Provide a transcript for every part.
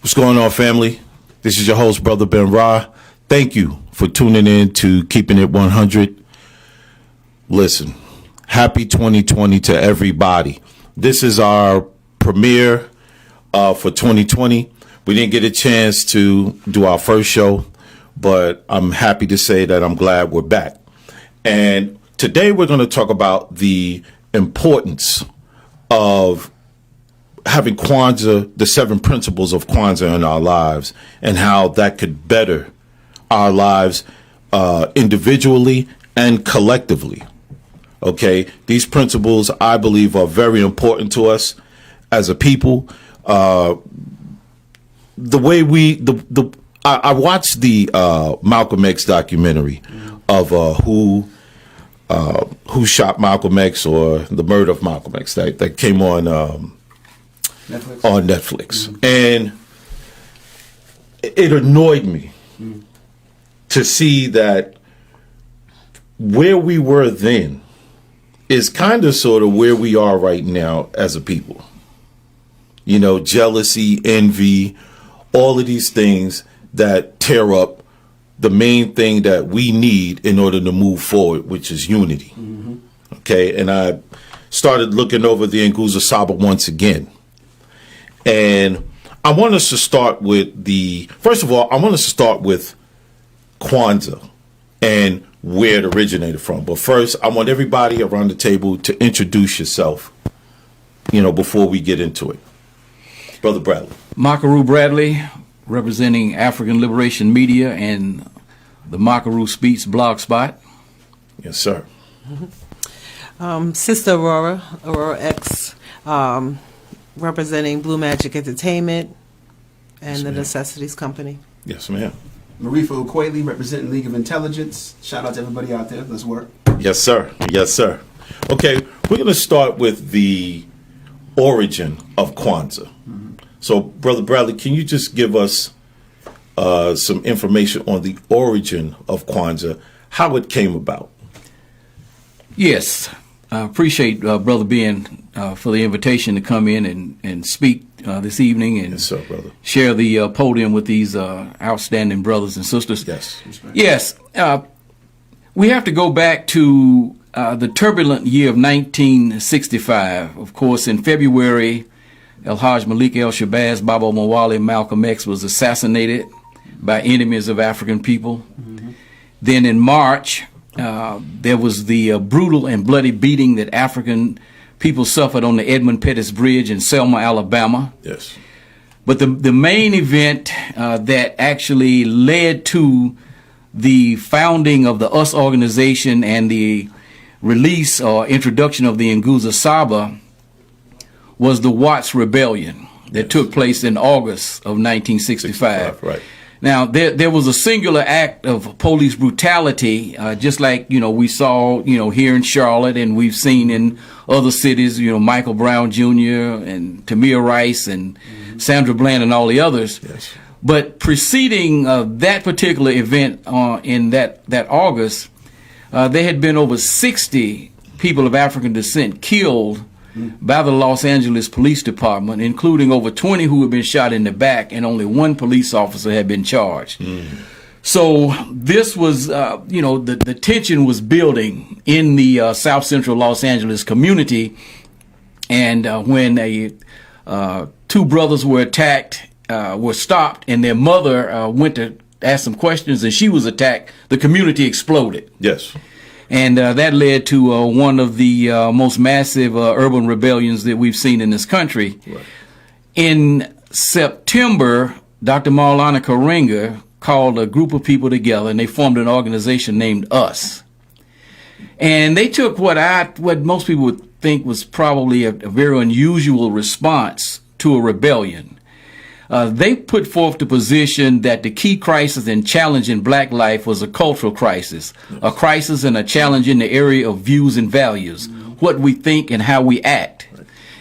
What's going on, family? This is your host, Brother Ben Ra. Thank you for tuning in to Keeping It 100. Listen, happy 2020 to everybody. This is our premiere for 2020. We didn't get a chance to do our first show, but I'm happy to say that I'm glad we're back. And today we're going to talk about the importance of having Kwanzaa, the 7 principles of Kwanzaa in our lives, and how that could better our lives individually and collectively. Okay, these principles, I believe, are very important to us as a people. The way I watched the Malcolm X documentary of who shot Malcolm X, or the murder of Malcolm X, that came on Netflix. And it annoyed me to see that where we were then is kind of sort of where we are right now as a people. You know, jealousy, envy, all of these things that tear up the main thing that we need in order to move forward, which is unity. Okay, and I started looking over the Nguzo Saba once again. And I want us to start with first of all, I want us to start with Kwanzaa and where it originated from. But first, I want everybody around the table to introduce yourself, before we get into it. Brother Bradley. Makaru Bradley, representing African Liberation Media and the Makaru Speaks blog spot. Yes, sir. Sister Aurora X, representing Blue Magic Entertainment and the Necessities Company. Yes, ma'am. Marifa Ukweli, representing League of Intelligence. Shout out to everybody out there. Let's work. Yes, sir. Yes, sir. Okay, we're going to start with the origin of Kwanzaa. So, Brother Bradley, can you just give us some information on the origin of Kwanzaa, how it came about? Yes. I appreciate Brother Ben for the invitation to come in and speak this evening and yes, sir, brother. Share the podium with these outstanding brothers and sisters. Yes. Yes. We have to go back to the turbulent year of 1965. Of course, in February, El-Hajj Malik El-Shabazz, Baba Mawali, Malcolm X was assassinated by enemies of African people. Then in March, there was the brutal and bloody beating that African people suffered on the Edmund Pettus Bridge in Selma, Alabama. Yes. But the main event that actually led to the founding of the US organization and the release or introduction of the Nguzo Saba was the Watts Rebellion that took place in August of 1965. Right. Now, there was a singular act of police brutality, just like, we saw, here in Charlotte, and we've seen in other cities, Michael Brown Jr. and Tamir Rice and Sandra Bland and all the others. Yes. But preceding that particular event in that August, there had been over 60 people of African descent killed by the Los Angeles Police Department, including over 20 who had been shot in the back, and only 1 police officer had been charged. So this was, the tension was building in the South Central Los Angeles community. And when 2 brothers were attacked, were stopped, and their mother went to ask some questions, and she was attacked, the community exploded. Yes. And that led to one of the most massive urban rebellions that we've seen in this country. Right. In September, Dr. Maulana Karenga called a group of people together, and they formed an organization named US. And they took what most people would think was probably a very unusual response to a rebellion. They put forth the position that the key crisis and challenge in black life was a cultural crisis, a crisis and a challenge in the area of views and values, what we think and how we act.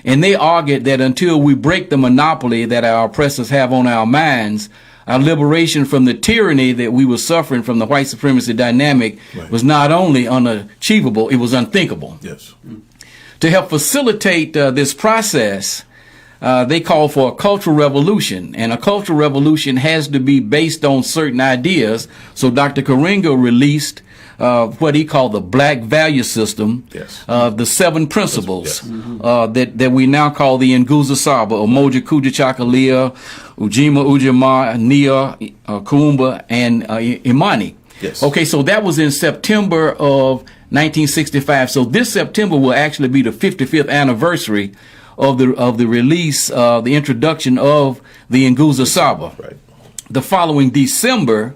And they argued that until we break the monopoly that our oppressors have on our minds, our liberation from the tyranny that we were suffering from the white supremacy dynamic was not only unachievable, it was unthinkable. Yes. To help facilitate this process, they call for a cultural revolution, and a cultural revolution has to be based on certain ideas. So Dr. Karenga released what he called the Black Value System, Yes. the 7 principles Yes. that we now call the Nguzo Saba, Umoja, Kuja, Chakalia, Ujima, Ujamaa, Nia, Kuumba, and Imani. Yes. Okay, so that was in September of 1965. So this September will actually be the 55th anniversary of the release, the introduction of the Nguzo Saba. Right. The following December,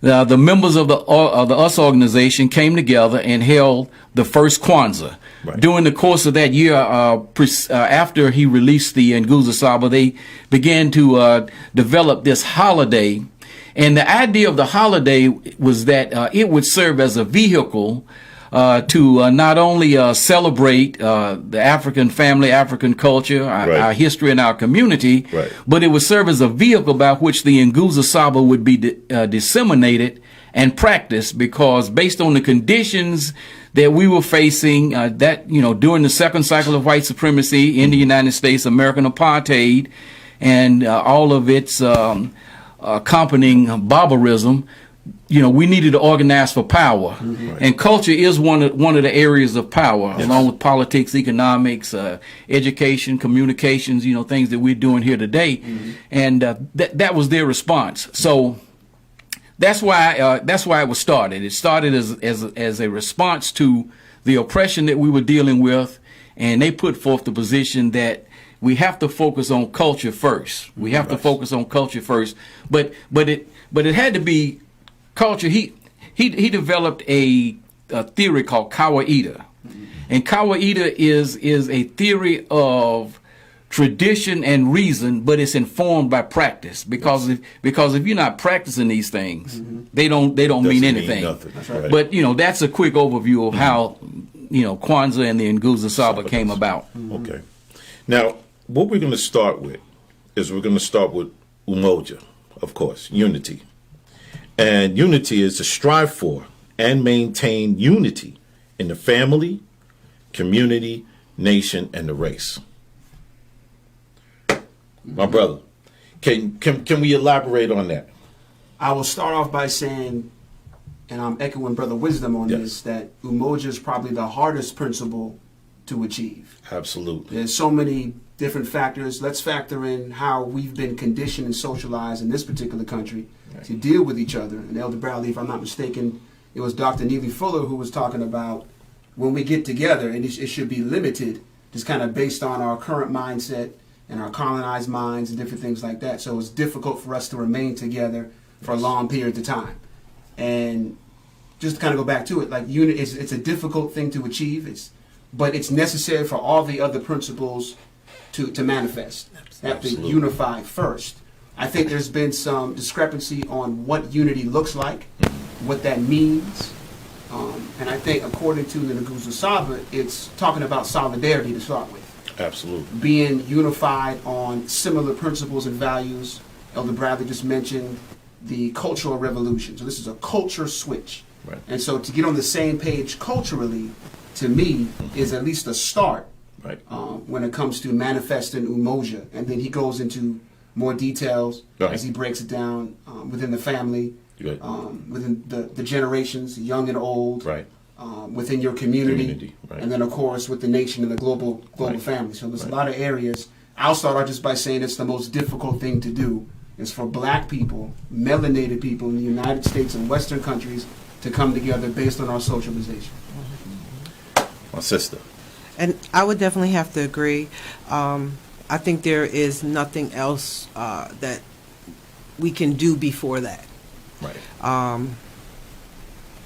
the members of the US organization came together and held the first Kwanzaa. Right. During the course of that year, after he released the Nguzo Saba, they began to develop this holiday. And the idea of the holiday was that it would serve as a vehicle to not only celebrate the African family, African culture, our history, and our community, Right. but it would serve as a vehicle by which the Nguzo Saba would be disseminated and practiced, because based on the conditions that we were facing, during the second cycle of white supremacy in the United States, American apartheid, and all of its accompanying barbarism, we needed to organize for power, and culture is one of the areas of power, along with politics, economics, education, communications. Things that we're doing here today, and that was their response. So that's why it was started. It started as a response to the oppression that we were dealing with, and they put forth the position that we have to focus on culture first. We have to focus on culture first, but it had to be culture. He developed a theory called Kawaida, and Kawaida is a theory of tradition and reason, but it's informed by practice. Because if you're not practicing these things, they don't mean anything. nothing. That's right. But that's a quick overview of how Kwanzaa and the Nguzo Saba came about. Okay. Now, what we're going to start with is we're going to start with umoja, of course, unity. And unity is to strive for and maintain unity in the family, community, nation, and the race. My brother, can we elaborate on that? I will start off by saying, and I'm echoing Brother Wisdom on this, that umoja is probably the hardest principle to achieve. Absolutely. There's so many different factors. Let's factor in how we've been conditioned and socialized in this particular country to deal with each other. And Elder Bradley, if I'm not mistaken, it was Dr. Neely Fuller who was talking about when we get together, and it should be limited, just kind of based on our current mindset and our colonized minds and different things like that. So it's difficult for us to remain together for a long period of time. And just to kind of go back to it, like it's a difficult thing to achieve, but it's necessary for all the other principles to manifest. Have to unify first. I think there's been some discrepancy on what unity looks like, what that means. And I think according to the Nguzo Saba, it's talking about solidarity to start with. Absolutely. Being unified on similar principles and values. Elder Bradley just mentioned the cultural revolution. So this is a culture switch. Right. And so to get on the same page culturally, to me, is at least a start. Right. When it comes to manifesting umoja. And then he goes into more details as he breaks it down within the family, within the generations, young and old, within your community, and then of course with the nation and the global family. So there's a lot of areas. I'll start out just by saying it's the most difficult thing to do is for black people, melanated people in the United States and Western countries to come together based on our socialization. My sister. And I would definitely have to agree. I think there is nothing else that we can do before that. Right.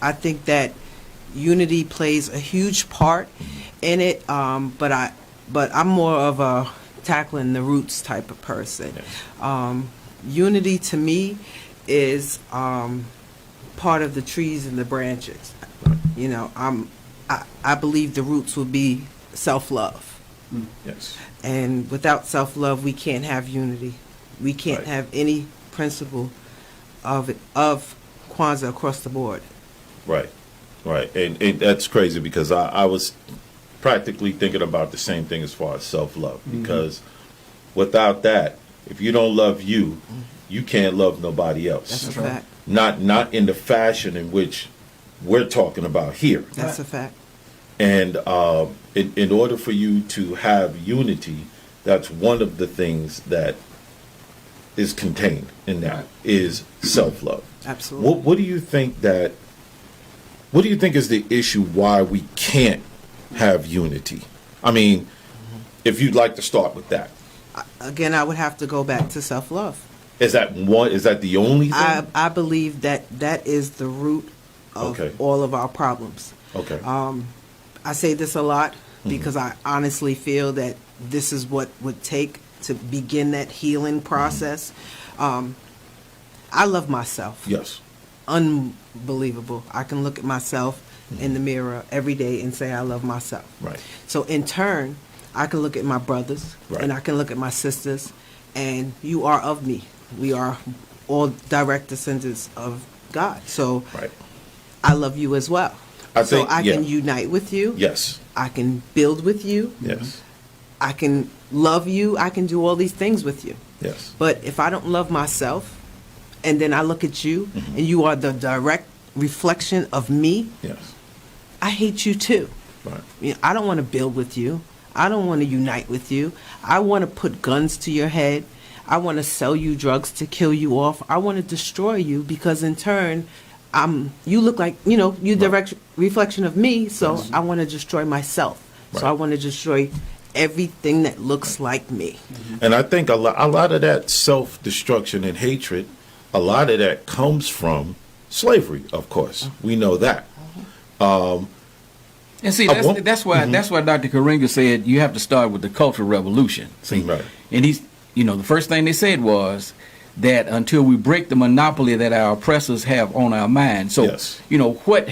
I think that unity plays a huge part in it, but I'm more of a tackling the roots type of person. Yes. Unity to me is part of the trees and the branches. You know, I believe the roots will be self-love. Yes. And without self-love, we can't have unity. We can't have any principle of Kwanzaa across the board. Right. Right. And that's crazy because I was practically thinking about the same thing as far as self-love, because Without that, if you don't love you, you can't love nobody else. That's a fact. Not in the fashion in which we're talking about here. That's a fact. And in order for you to have unity, that's one of the things that is contained in that is self-love. Absolutely. What do you think is the issue why we can't have unity? I mean, if you'd like to start with that. Again, I would have to go back to self-love. Is that the only thing? I believe that is the root of all of our problems. Okay. I say this a lot because I honestly feel that this is what would take to begin that healing process. I love myself. Yes. Unbelievable. I can look at myself in the mirror every day and say I love myself. Right. So in turn, I can look at my brothers and I can look at my sisters, and you are of me. We are all direct descendants of God. So I love you as well. I can unite with you. Yes. I can build with you. Yes. I can love you. I can do all these things with you. Yes. But if I don't love myself, and then I look at you, and you are the direct reflection of me, yes, I hate you too. Right. You know, I don't want to build with you. I don't want to unite with you. I want to put guns to your head. I want to sell you drugs to kill you off. I want to destroy you because in turn, you look like, you're direct reflection of me, so I want to destroy myself. So I want to destroy everything that looks like me. And I think a lot of that self-destruction and hatred, a lot of that comes from slavery, of course. We know that. And see, that's why Dr. Karenga said you have to start with the Cultural Revolution. See, and the first thing they said was that until we break the monopoly that our oppressors have on our minds. So, what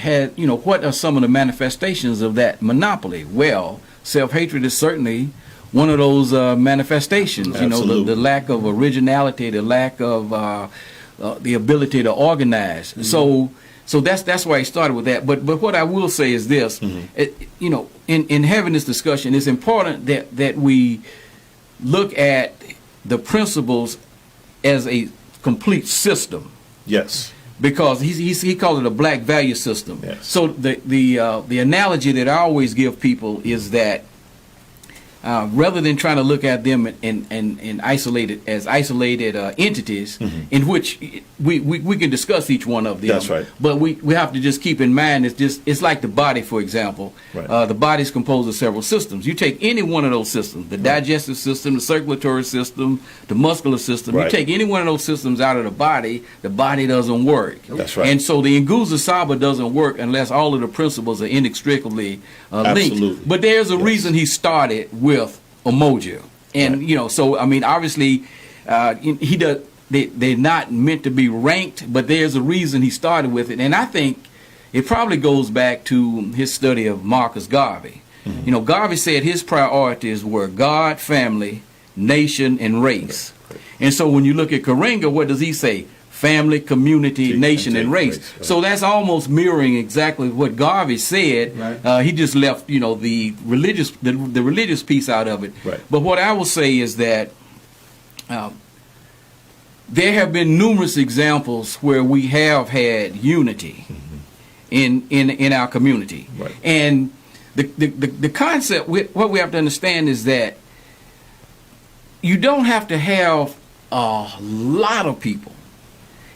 are some of the manifestations of that monopoly? Well, self-hatred is certainly one of those manifestations. Absolutely. The lack of originality, the lack of the ability to organize. So that's why I started with that. But what I will say is this: in having this discussion, it's important that we look at the principles as a complete system. Yes. Because he called it a black value system. Yes. So the analogy that I always give people is that rather than trying to look at them and isolated entities, in which we can discuss each one of them. That's right. But we have to just keep in mind it's like the body, for example. Right. The body is composed of several systems. You take any one of those systems, the digestive system, the circulatory system, the muscular system. Right. You take any one of those systems out of the body doesn't work. That's right. And so the Nguza Saba doesn't work unless all of the principles are inextricably linked. Absolutely. But there's a reason he started with Umoja. And, so, I mean, obviously, they're not meant to be ranked, but there's a reason he started with it. And I think it probably goes back to his study of Marcus Garvey. Garvey said his priorities were God, family, nation, and race. And so when you look at Karenga, what does he say? Family, community, nation, and race. Right. So that's almost mirroring exactly what Garvey said. Right. He just left, the religious piece out of it. Right. But what I will say is that there have been numerous examples where we have had unity in our community. Right. And the concept, what we have to understand is that you don't have to have a lot of people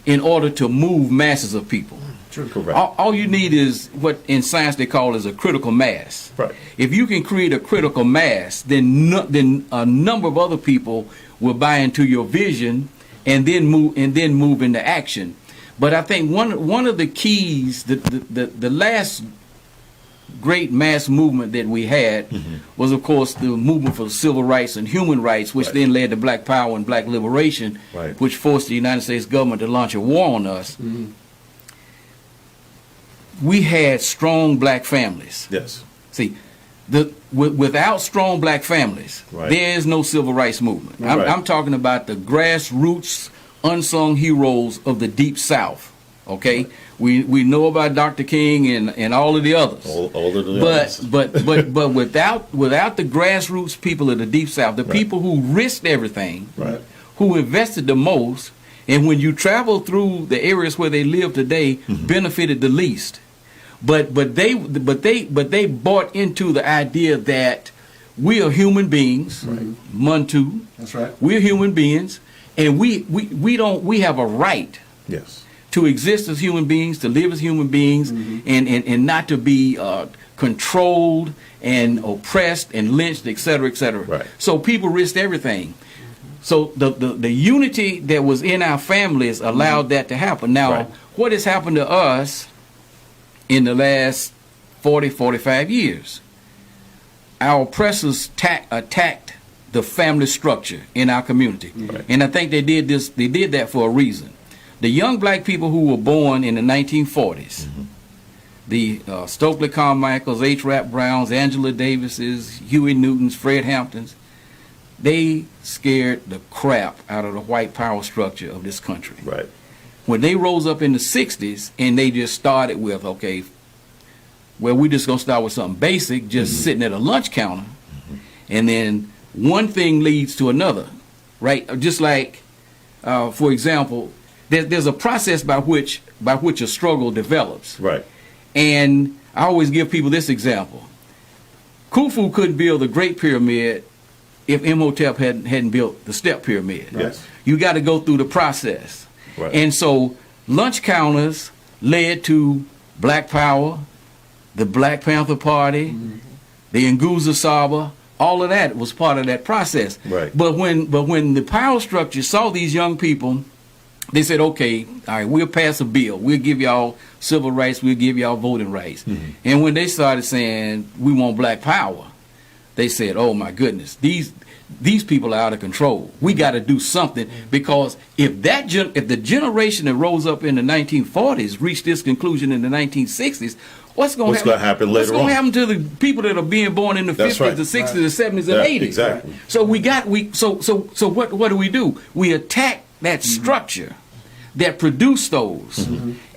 in order to move masses of people. True. Correct. All you need is what in science they call is a critical mass. Right. If you can create a critical mass, then a number of other people will buy into your vision and then move into action. But I think one of the keys, the last great mass movement that we had was, of course, the movement for civil rights and human rights, which then led to black power and black liberation, which forced the United States government to launch a war on us. We had strong black families. Yes. See, without strong black families, there is no civil rights movement. I'm talking about the grassroots, unsung heroes of the Deep South. Okay, we know about Dr. King and all of the others. All of the others. But without the grassroots people of the Deep South, the people who risked everything, who invested the most, and when you travel through the areas where they live today, benefited the least. But they bought into the idea that we are human beings, Muntu. That's right. We're human beings, and we have a right. Yes. To exist as human beings, to live as human beings, and not to be controlled and oppressed and lynched, et cetera, et cetera. Right. So people risked everything. So the unity that was in our families allowed that to happen. Now, what has happened to us in the last 40, 45 years? Our oppressors attacked the family structure in our community. And I think they did that for a reason. The young black people who were born in the 1940s, the Stokely Carmichaels, H. Rap Browns, Angela Davises, Huey Newtons, Fred Hamptons, they scared the crap out of the white power structure of this country. Right. When they rose up in the 60s and they just started with, okay, well, we're just going to start with something basic, just sitting at a lunch counter, and then one thing leads to another, right? Just like, for example, there's a process by which a struggle develops. Right. And I always give people this example. Khufu couldn't build the Great Pyramid if Imhotep hadn't built the Step Pyramid. Yes. You got to go through the process. Right. And so lunch counters led to Black Power, the Black Panther Party, the Nguza Saba. All of that was part of that process. Right. But when the power structure saw these young people, they said, okay, all right, we'll pass a bill. We'll give y'all civil rights. We'll give y'all voting rights. And when they started saying, we want black power, they said, oh, my goodness, these people are out of control. We got to do something, because if the generation that rose up in the 1940s reached this conclusion in the 1960s, what's going to happen later on? What's going to happen to the people that are being born in the 50s, the 60s, the 70s, and 80s? Exactly. So what do? We attack that structure that produced those,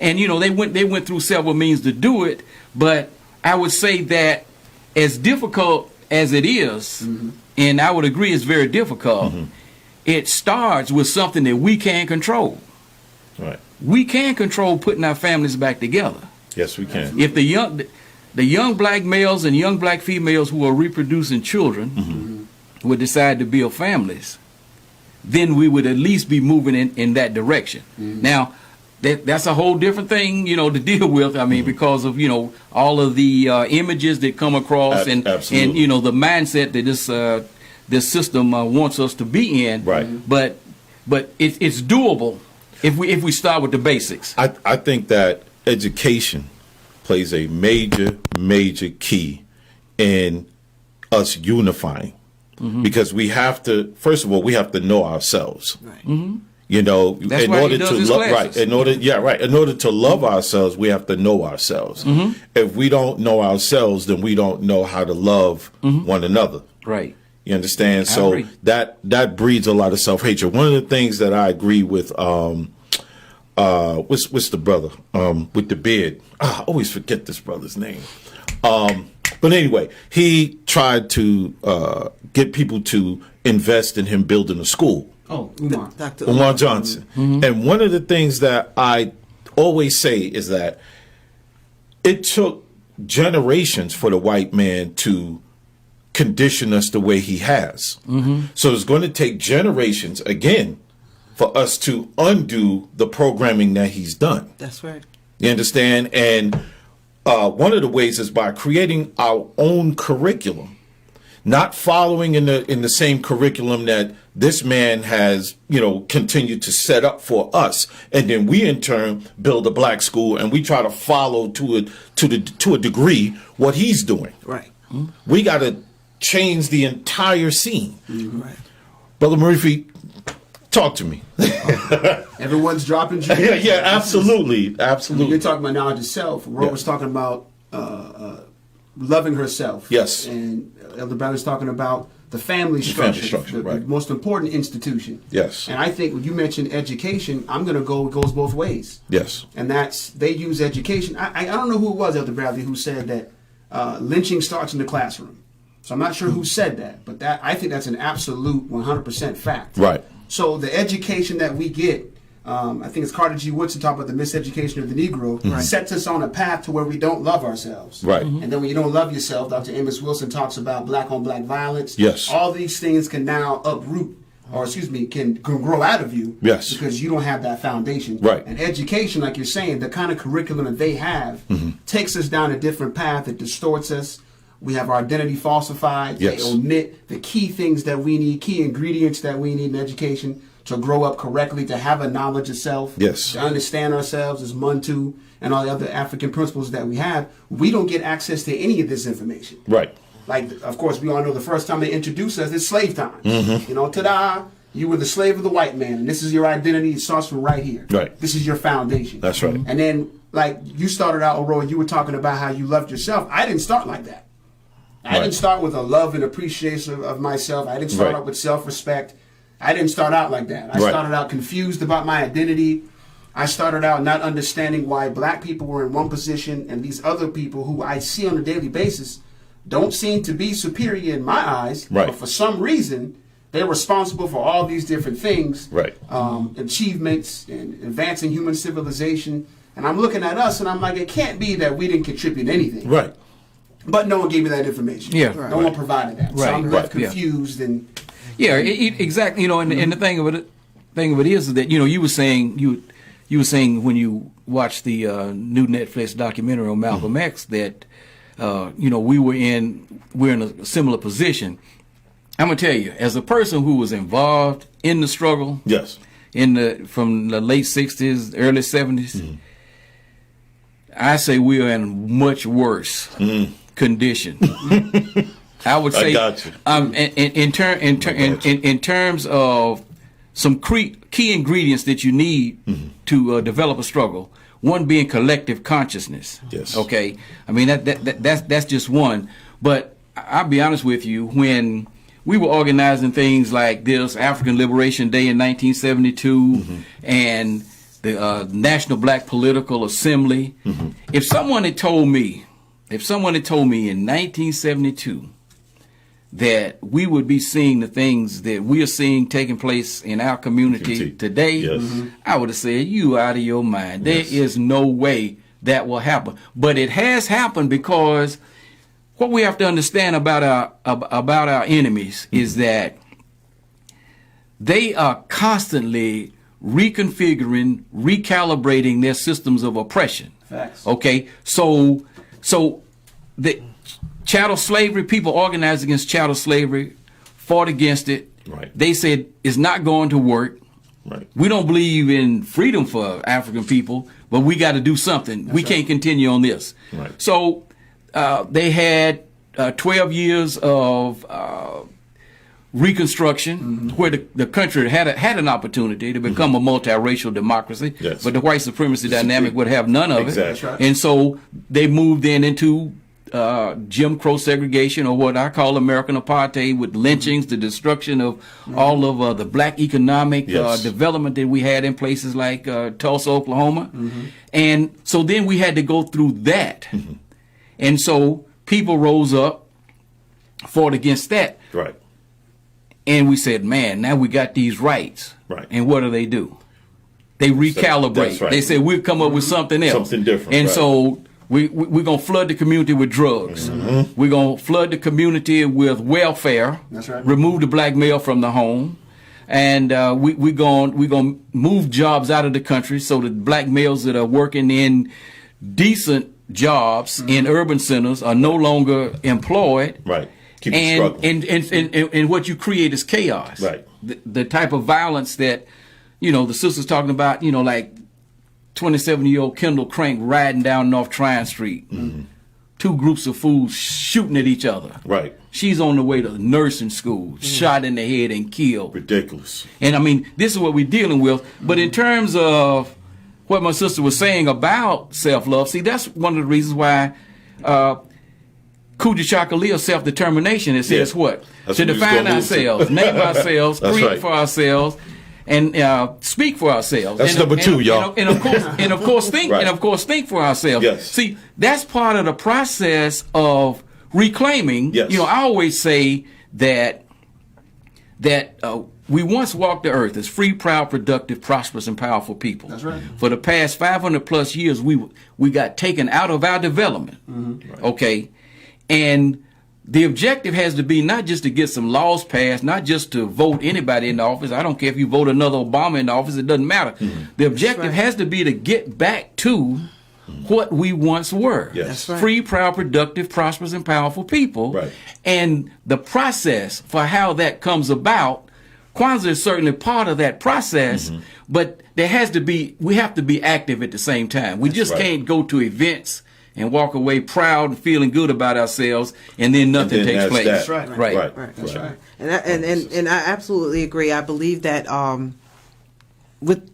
and they went through several means to do it. But I would say that as difficult as it is, and I would agree it's very difficult, it starts with something that we can control. Right. We can control putting our families back together. Yes, we can. If the young black males and young black females who are reproducing children would decide to build families, then we would at least be moving in that direction. Now, that's a whole different thing, to deal with. I mean, because of all of the images that come across, and the mindset that this system wants us to be in. Right. But it's doable if we start with the basics. I think that education plays a major key in us unifying. Because we have to, first of all, we have to know ourselves. Right. That's in why order he does to his classes. in order to love ourselves, we have to know ourselves. If we don't know ourselves, then we don't know how to love one another. Right. You understand? I So agree. that breeds a lot of self-hatred. One of the things that I agree with, what's the brother with the beard? I always forget this brother's name. But anyway, he tried to get people to invest in him building a school. Oh, Umar. Dr. Umar Johnson. And one of the things that I always say is that it took generations for the white man to condition us the way he has. So it's going to take generations again for us to undo the programming that he's done. That's right. You understand? And one of the ways is by creating our own curriculum, not following in the same curriculum that this man has, continued to set up for us, and then we in turn build a black school and we try to follow to a degree what he's doing. Right. We got to change the entire scene. Right. Brother Murphy, talk to me. Everyone's dropping gems. Yeah, absolutely, You're absolutely. talking about knowledge of self. Ro was talking about loving herself. Yes. And Elder Brown is talking about the the family structure, the right. most important institution. Yes. And I think when you mentioned education, I'm going to go, it goes both ways. Yes. And that's, they use education. I don't know who it was, Elder Bradley, who said that lynching starts in the classroom. So I'm not sure who said that, but that I think that's an absolute 100% fact. Right. So the education that we get, I think it's Carter G. Woodson talking about the miseducation of the Negro, sets us on a path to where we don't love ourselves. Right. And then when you don't love yourself, Dr. Amos Wilson talks about black on black violence. Yes. All these things can now uproot, or excuse me, can grow out of you. Yes. Because you don't have that foundation. Right. And education, like you're saying, the kind of curriculum that they have takes us down a different path. It distorts us. We have our identity falsified. Yes. They omit the key things that we need, key ingredients that we need in education to grow up correctly, to have a knowledge of self, Yes. to understand ourselves as Muntu and all the other African principles that we have. We don't get access to any of this information. Right. Like, of course, we all know the first time they introduced us, it's slave time. You know, ta-da, you were the slave of the white man, and this is your identity. It starts from right here. Right. This is your foundation. That's right. And then, like, you started out, Aurora, you were talking about how you loved yourself. I didn't start like that. I didn't start with a love and appreciation of myself. I didn't start out with self-respect. I didn't start out like that. I started out confused about my identity. I started out not understanding why black people were in one position and these other people who I see on a daily basis don't seem to be superior in my eyes. Right. But for some reason, they're responsible for all these different things. Right. Achievements and advancing human civilization. And I'm looking at us and I'm like, it can't be that we didn't contribute anything. Right. But no one gave me that information. Yeah. No one provided that. So Right. I'm left confused and Exactly. You know, and the thing of it is that, you know, you were saying when you watched the new Netflix documentary on Malcolm X that you know, we're in a similar position. I'm gonna tell you, as a person who was involved in the struggle, Yes. from the late '60s, early '70s, I say we are in much worse condition. I would say, I got you. in terms of some key ingredients that you need to develop a struggle. One being collective consciousness. Yes. Okay. I mean that's just one. But I'll be honest with you, when we were organizing things like this, African Liberation Day in 1972, and the National Black Political Assembly. If someone had told me in 1972 that we would be seeing the things that we are seeing taking place in our community today, I would have said, you out of your mind. There is no way that will happen. But it has happened because what we have to understand about our enemies is that they are constantly reconfiguring, recalibrating their systems of oppression. Facts. Okay, so the chattel slavery, people organized against chattel slavery, fought against it. Right. They said it's not going to work. Right. We don't believe in freedom for African people, but we got to do something. We can't continue on this. Right. So they had 12 years of Reconstruction, where the country had an opportunity to become a multiracial democracy, but the white supremacy dynamic would have none of it. Right. And so they moved then into Jim Crow segregation, or what I call American apartheid, with lynchings, the destruction of all of the black economic development that we had in places like Tulsa, Oklahoma. And so then we had to go through that. And so people rose up, fought against that. Right. And we said, man, now we got these rights. Right. And what do? They recalibrate. That's right. They said, we'll come up with something else. Something different. And right. so we're going to flood the community with drugs. We're going to flood the community with welfare. That's right. Remove the black male from the home. And we're going to move jobs out of the country so that black males that are working in decent jobs in urban centers are no longer employed. Right. Keep struggling. And what you create is chaos. Right. The type of violence that, the sister's talking about, like 27-year-old Kendall Crank riding down North Tryon Street. Two groups of fools shooting at each other. Right. She's on the way to nursing school, shot in the head and killed. Ridiculous. And I mean, this is what we're dealing with. But in terms of what my sister was saying about self-love, see, that's one of the reasons why Kujichagulia self-determination. It says what? That's To what we was define gonna move to. ourselves, name ourselves, That's create right. for ourselves, and speak for ourselves. That's number 2, y'all. And of course, think. Right. And of course, think for ourselves. Yes. See, that's part of the process of reclaiming. Yes. I always say that we once walked the earth as free, proud, productive, prosperous, and powerful people. That's right. For the past 500 plus years, we got taken out of our development. Right. Okay, and the objective has to be not just to get some laws passed, not just to vote anybody in the office. I don't care if you vote another Obama in the office; it doesn't matter. The objective has to be to get back to what we once were. Yes. That's right. Free, proud, productive, prosperous, and powerful people. Right. And the process for how that comes about, Kwanzaa is certainly part of that process, but we have to be active at the same time. We just right. can't go to events and walk away proud and feeling good about ourselves, and then nothing And then takes that's place. that. That's right. Right. Right. That's right. And I absolutely agree. I believe that with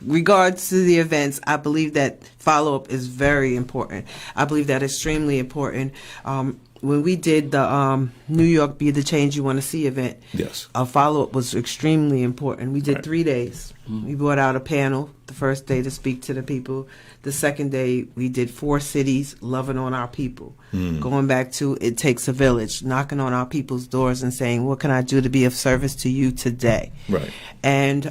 regards to the events, I believe that follow-up is very important. I believe that extremely important. When we did the New York Be the Change You Want to See event, Yes. a follow-up was extremely important. We did Right. 3 days. We brought out a panel the first day to speak to the people. The second day, we did 4 cities, loving on our people. Going back to It Takes a Village, knocking on our people's doors and saying, what can I do to be of service to you today? Right. And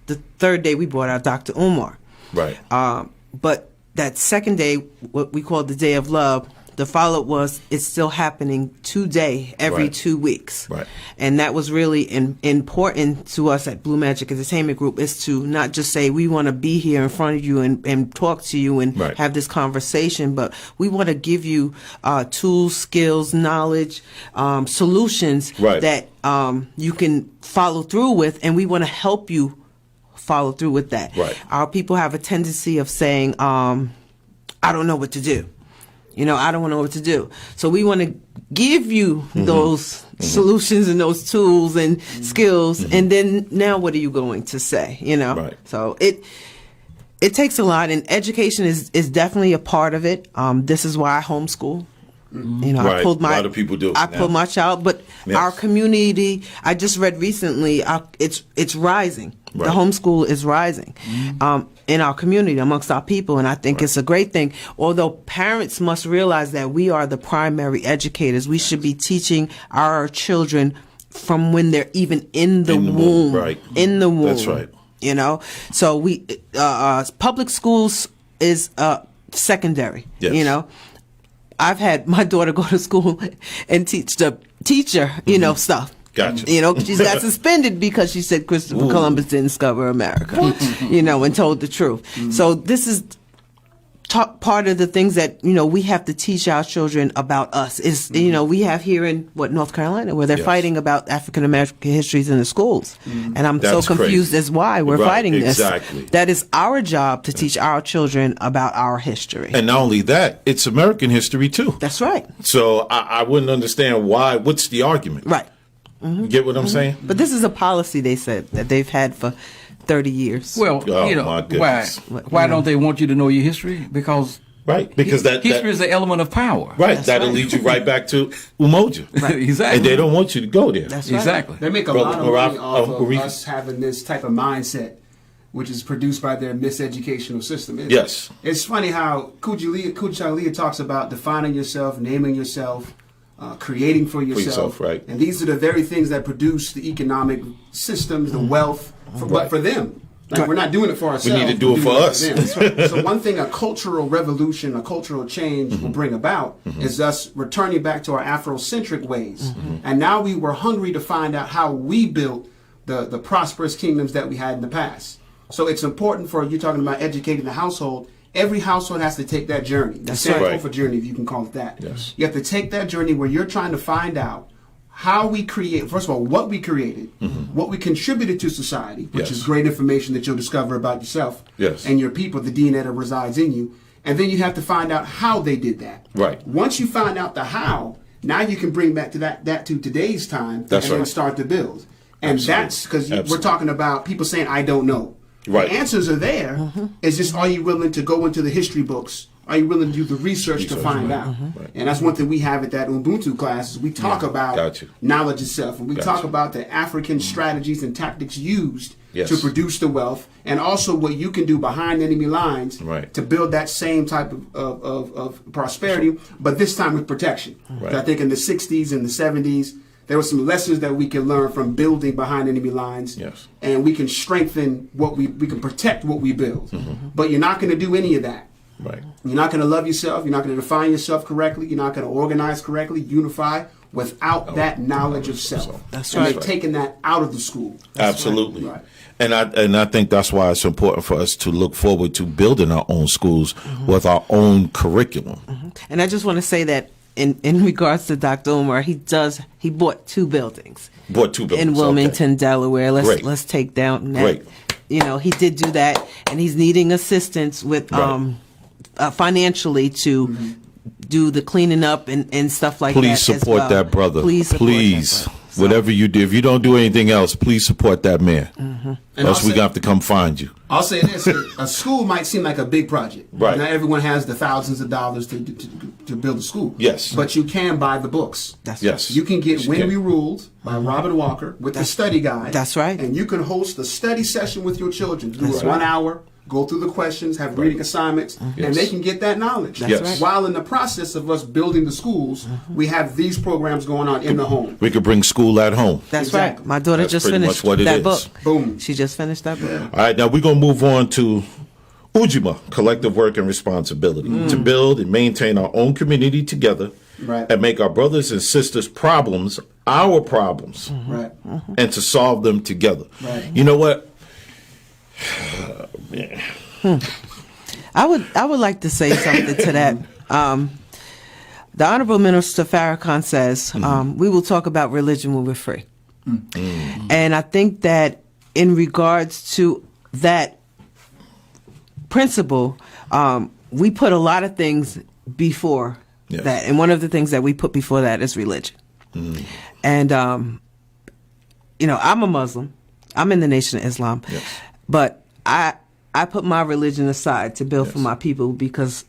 the third day, we brought out Dr. Umar. Right. But that second day, what we called the Day of Love, the follow-up was, it's still happening today, every Right. 2 weeks. Right. And that was really important to us at Blue Magic Entertainment Group, is to not just say, we want to be here in front of you and talk to you and Right. have this conversation, but we want to give you tools, skills, knowledge, solutions Right. that you can follow through with, and we want to help you follow through with that. Right. Our people have a tendency of saying, I don't know what to do. I don't know what to do. So we want to give you those solutions and those tools and skills. And then now what are you going to say? Right. So it takes a lot, and education is definitely a part of it. This is why I homeschool. Right. I pulled my, A lot of people do I now. pulled my child, but Yes. our community, I just read recently, it's rising. Right. The homeschool is rising in our community, amongst our people, and I think it's a great thing. Although parents must realize that we are the primary educators, we should be teaching our children from when they're even in the womb. Right. In the womb. That's right. So we public schools is secondary. Yes. I've had my daughter go to school and teach the teacher, stuff. Gotcha. She's got suspended because she said Christopher Columbus didn't discover America, and told the truth. So this is part of the things that, we have to teach our children about us is, we have here in North Carolina, where they're Yes. fighting about African American histories in the schools. And I'm That's so confused crazy. as why we're Right, fighting this. exactly. That is our job to teach our children about our history. And not only that, it's American history too. That's right. So I wouldn't understand why. What's the argument? Right. You get what I'm saying? But this is a policy, they said, that they've had for 30 years. Well, Oh, my why? goodness. Why don't they want you to know your history? Because Right. Because history is an element of power. right. That's That'll right. lead you right back to Umoja. Exactly. And they don't want you to go there. That's right. Exactly. They make a Brother lot of money Maraf- off of Marif- us having this type of mindset, which is produced by their miseducational system. Yes. It's funny how Kujichagulia talks about defining yourself, naming yourself, creating for yourself. yourself, right. And these are the very things that produce the economic systems, the wealth, but for them. Like, we're not doing it for ourselves. need to do we're it for doing us. them. That's right. So one thing a cultural revolution, a cultural change will bring about is us returning back to our Afrocentric ways. And now we were hungry to find out how we built the prosperous kingdoms that we had in the past. So it's important for you talking about educating the household. Every household has to take that journey. That's the right. Sankofa journey, if you can call it that. Yes. You have to take that journey where you're trying to find out how we create, first of all, what we created, what we contributed to society, which Yes. is great information that you'll discover about yourself Yes. and your people, the DNA that resides in you. And then you have to find out how they did that. Right. Once you find out the how, now you can bring back to that to today's time That's and then right. start to build. And Absolutely. that's because we're Absolutely. talking about people saying, I don't know. Right. The answers are there. It's just, are you willing to go into the history books Are you willing to do the research to find out? Right. And that's one thing we have at that Ubuntu class is we talk about knowledge itself, and we talk about the African strategies and tactics used to produce the wealth, and also what you can do behind enemy lines to build that same type of prosperity, but this time with protection. I think in the 60s and the 70s, there were some lessons that we can learn from building behind enemy lines, and we can strengthen what we can protect what we build. But you're not going to do any of that. You're not going to love yourself. You're not going to define yourself correctly. You're not going to organize correctly, unify without that knowledge of self. That's and right. they've taken that out of the school. Absolutely. Right. And I think that's why it's important for us to look forward to building our own schools with our own curriculum. And I just want to say that in regards to Dr. Umar, he bought 2 buildings. In Wilmington, Delaware. Let's take down that. Great. You know, he did do that, and he's needing assistance with financially to do the cleaning up and stuff like Please that. Support that brother. Please support that brother. Whatever you do, if you don't do anything else, please support that man. Else we're going to have to come find you. I'll say this: a school might seem like a big project. Right. Not everyone has the thousands of dollars to build a school. Yes. But you can buy the books. That's yes. right. You can get When We Ruled by Robert Walker with the study guide. That's right. And you can host a study session with your children. Do it 1 hour. Go through the questions, have reading assignments, and they can get that knowledge. That's right. While in the process of us building the schools, we have these programs going on in the home. We could bring school at home. That's Exactly. right. My daughter That's just pretty finished much what it that is. book. Boom. She just finished that book. All right, now we're going to move on to Ujima, collective work and responsibility, to build and maintain our own community together and make our brothers and sisters' problems our problems and to solve them together. Right. You know what? I would like to say something to that. The Honorable Minister Farrakhan says, we will talk about religion when we're free. And I think that in regards to that principle, we put a lot of things before that. And one of the things that we put before that is religion. And, you know, I'm a Muslim. I'm in the Nation of Islam. But I put my religion aside to build for my people because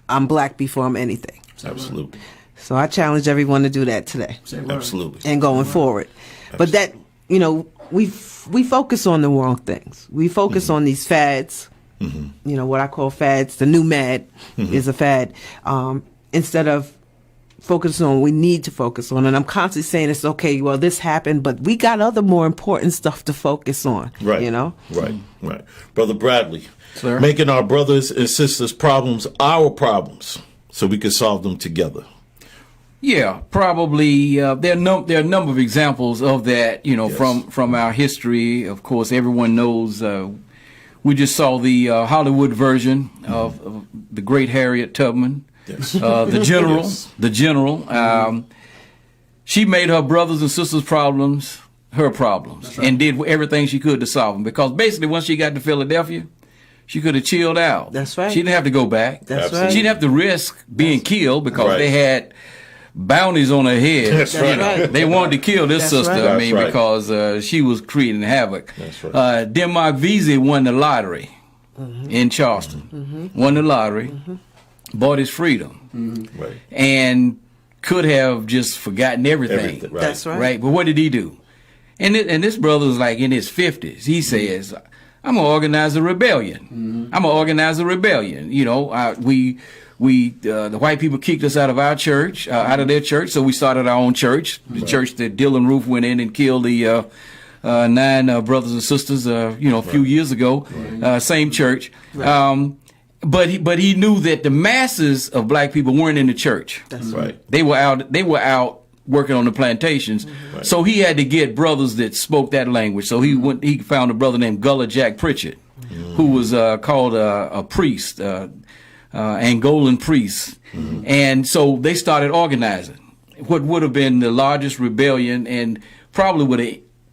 I'm black before I'm anything. Absolutely. So I challenge everyone to do that today. Absolutely. And going forward. But that, you know, we focus on the wrong things. We focus on these fads. You know, what I call fads. The new mad is a fad. Instead of focusing on what we need to focus on. And I'm constantly saying it's okay, well, this happened, but we got other more important stuff to focus on. Right. You know? Right. Brother Bradley, Sir? making our brothers and sisters' problems our problems so we can solve them together. Yeah, probably. There are a number of examples of that, you know, from our history. Of course, everyone knows we just saw the Hollywood version of the great Harriet Tubman. The general. She made her brothers and sisters' problems her problems and did everything she could to solve them. Because basically, once she got to Philadelphia, she could have chilled out. That's right. She didn't have to go back. That's right. She didn't have to risk being killed because they had bounties on her head. That's right. They wanted to kill this sister. right. I mean, That's right. because she was creating havoc. That's right. Denmark Vesey won the lottery in Charleston. Won the lottery. Bought his freedom, Right. and could have just forgotten everything. Right. That's right. Right, but what did he do? And this brother was like in his 50s. He says, "I'm gonna organize a rebellion. I'm gonna organize a rebellion." You know, the white people kicked us out of our church, out of their church, so we started our own church, the church that Dylan Roof went in and killed the 9 brothers and sisters, a few years ago. Same church. But he knew that the masses of black people weren't in the church. That's right. They were out working on the plantations. So he had to get brothers that spoke that language. So he found a brother named Gullah Jack Pritchard, who was called a priest, Angolan priest. And so they started organizing what would have been the largest rebellion and probably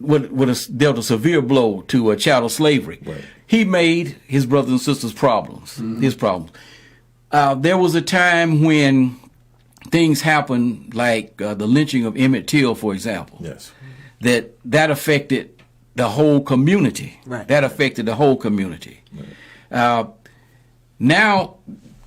would have dealt a severe blow to chattel slavery. Right. He made his brothers and sisters' problems, his problems. There was a time when things happened, like the lynching of Emmett Till, for example. Yes. That affected the whole community. Right. That affected the whole community. Now,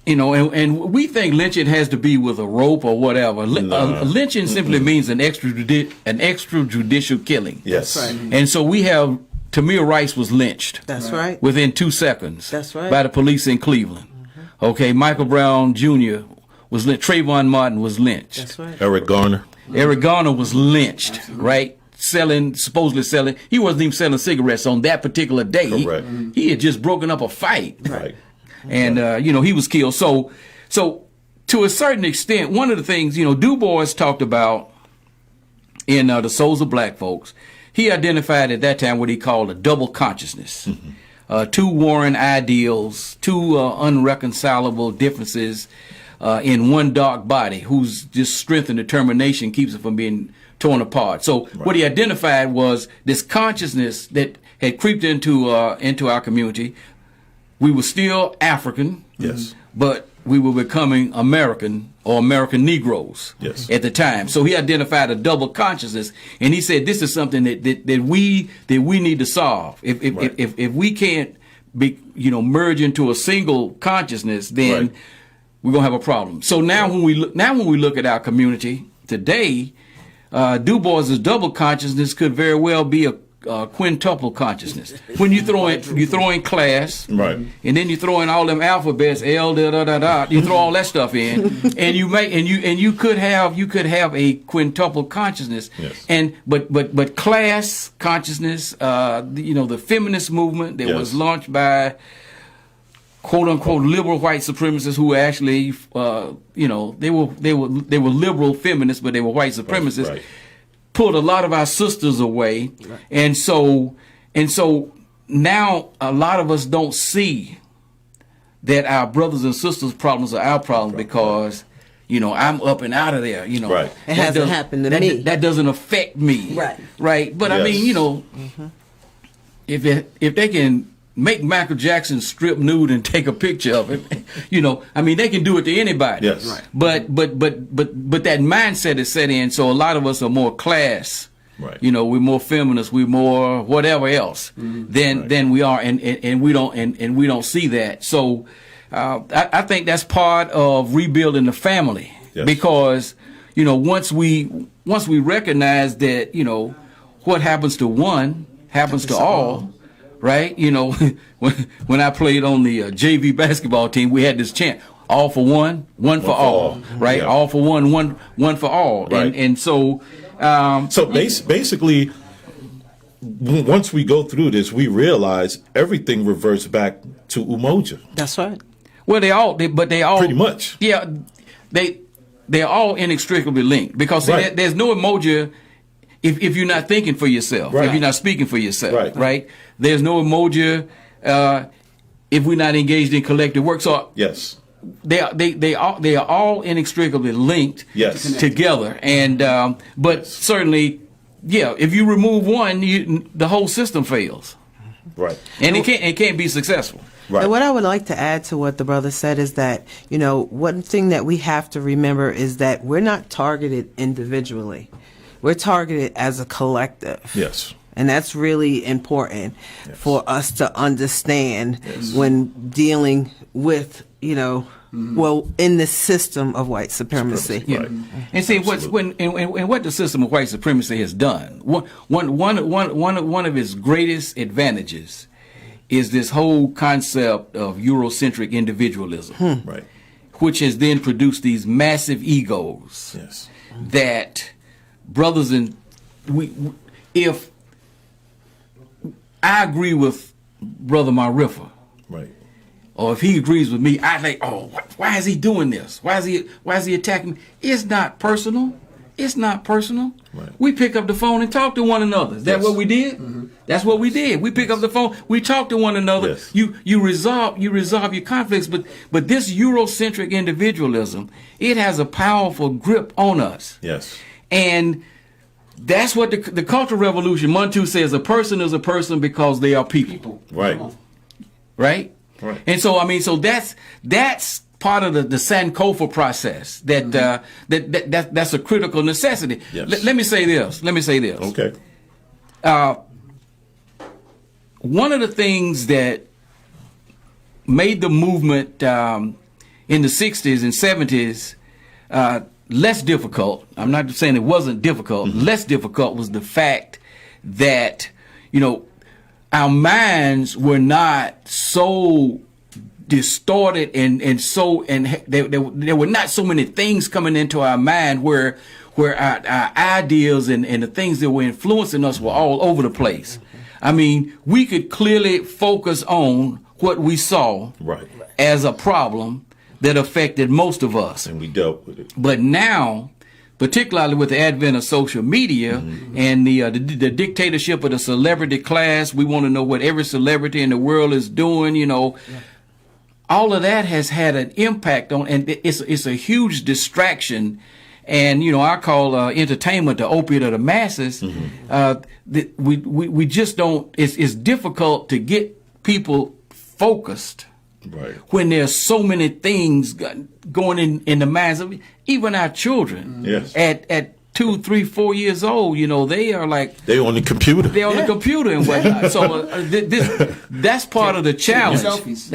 and we think lynching has to be with a rope or whatever. Lynching simply means an extrajudicial killing. Yes. That's right. And so we have Tamir Rice was lynched. That's right. Within 2 seconds. That's right. By the police in Cleveland. Okay, Michael Brown Jr. was lynched. Trayvon Martin was lynched. That's right. Eric Garner. Eric Garner was lynched, right? Supposedly selling. He wasn't even selling cigarettes on that particular day. Correct. He had just broken up a fight. Right. And, he was killed. So to a certain extent, one of the things, Du Bois talked about in The Souls of Black Folks, he identified at that time what he called a double consciousness. Two warring ideals, two unreconcilable differences in one dark body whose just strength and determination keeps it from being torn apart. So what he identified was this consciousness that had creeped into our community. We were still African, Yes. but we were becoming American or American Negroes Yes. at the time. So he identified a double consciousness, and he said this is something that we need to solve. If we can't merge into a single consciousness, then we're gonna have a problem. So now when we look at our community today, Du Bois's double consciousness could very well be a quintuple consciousness. When you throw in class, Right. and then you throw in all them alphabets, L da da da da. You throw all that stuff in, and you could have a quintuple consciousness. Yes. But class consciousness, the feminist movement that was launched by quote unquote liberal white supremacists who actually, they were liberal feminists, but they were white supremacists. Right. Pulled a lot of our sisters away, and so now a lot of us don't see that our brothers and sisters' problems are our problems because I'm up and out of there. Right. It hasn't happened to me. That doesn't affect me. Right. But I mean, if they can make Michael Jackson strip nude and take a picture of it, they can do it to anybody. Yes. Right. But that mindset is set in, so a lot of us are more class. Right. We're more feminist, we're more whatever else than we are, and we don't see that. So I think that's part of rebuilding the family. Yes. Because once we recognize that what happens to one happens to all. Right, when I played on the JV basketball team, we had this chant: "All for one, one for all." Right, Yeah. all for one for all. Right. And so, basically, once we go through this, we realize everything reverts back to Umoja. That's right. well, they all Pretty much. Yeah, they're all inextricably linked because Right. there's no emoji. If you're not thinking for yourself, Right. if you're not speaking for yourself, Right. There's no emoji if we're not engaged in collective work. So Yes. they are all inextricably linked Yes. together. And but certainly, if you remove one, the whole system fails, Right. and it can't be successful. Right. And what I would like to add to what the brother said is that, one thing that we have to remember is that we're not targeted individually. We're targeted as a collective. Yes. And that's really important for us to understand when dealing with, in the system of white supremacy. Yeah. Right. And see what the system of white supremacy has done. One of its greatest advantages is this whole concept of Eurocentric individualism, Right. which has then produced these massive egos Yes. that brothers and if I agree with Brother Marifa, Right. or if he agrees with me, I think, why is he doing this? Why is he attacking me? It's not personal. It's not personal. Right. We pick up the phone and talk to one another. Is that Yes. what we did? Mm-hmm. That's what we did. We pick up the phone. We talk to one another. Yes. You resolve your conflicts. But this Eurocentric individualism, it has a powerful grip on us. Yes. And that's what the Cultural Revolution, Montu says, a person is a person because they are people. Right. Right? Right. And so, that's part of the Sankofa process that's a critical necessity. Yes. Let me say this. Okay. One of the things that made the movement in the 60s and 70s, less difficult. I'm not saying it wasn't difficult. Less difficult was the fact that, our minds were not so distorted and there were not so many things coming into our mind where our ideas and the things that were influencing us were all over the place. I mean, we could clearly focus on what we saw as a problem that affected most of us. And we dealt with it. But now, particularly with the advent of social media and the dictatorship of the celebrity class, we want to know what every celebrity in the world is doing, All of that has had an impact on, and it's a huge distraction. And, I call entertainment the opiate of the masses. We just don't, it's difficult to get people focused when there's so many things going in the minds of even our children. Yes. At 2, 3, 4 years old, they are like they on the computer. They're on the computer and whatnot. So that's part of the challenge. Selfies.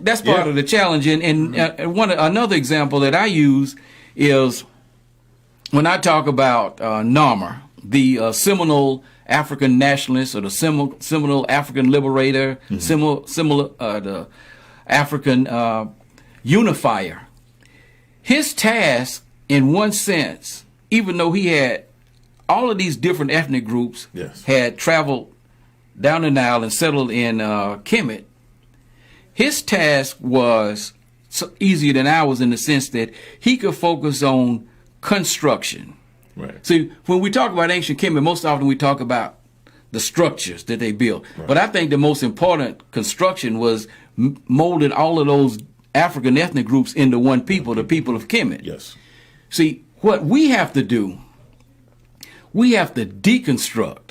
That's part of the challenge. And another example that I use is when I talk about Narmer, the Seminole African nationalist or the Seminole African liberator, the African unifier. His task, in one sense, even though he had all of these different ethnic groups had traveled down the Nile and settled in Kemet, his task was easier than ours in the sense that he could focus on construction. Right. See, when we talk about ancient Kemet, most often we talk about the structures that they built. Right. But I think the most important construction was molding all of those African ethnic groups into one people, the people of Kemet. Yes. See, what we have to do, we have to deconstruct